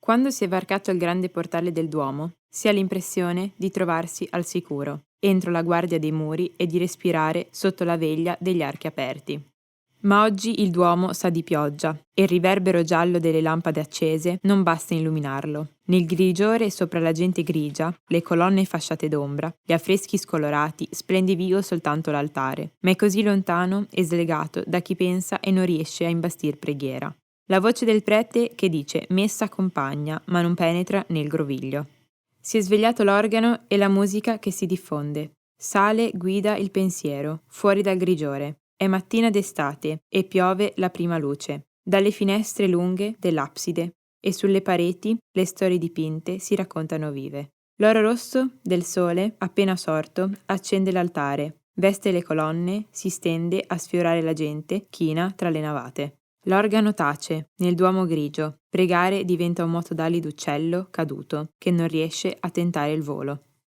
Quando si è varcato il grande portale del Duomo, si ha l'impressione di trovarsi al sicuro, entro la guardia dei muri e di respirare sotto la veglia degli archi aperti. Ma oggi il Duomo sa di pioggia e il riverbero giallo delle lampade accese non basta a illuminarlo. Nel grigiore sopra la gente grigia, le colonne fasciate d'ombra, gli affreschi scolorati, splende vivo soltanto l'altare, ma è così lontano e slegato da chi pensa e non riesce a imbastir preghiera. La voce del prete che dice messa accompagna, ma non penetra nel groviglio. Si è svegliato l'organo e la musica che si diffonde. Sale, guida il pensiero, fuori dal grigiore. È mattina d'estate e piove la prima luce. Dalle finestre lunghe dell'abside e sulle pareti le storie dipinte si raccontano vive. L'oro rosso del sole, appena sorto, accende l'altare, veste le colonne, si stende a sfiorare la gente, china tra le navate. L'organo tace, nel Duomo grigio. Pregare diventa un moto d'ali d'uccello caduto, che non riesce a tentare il volo.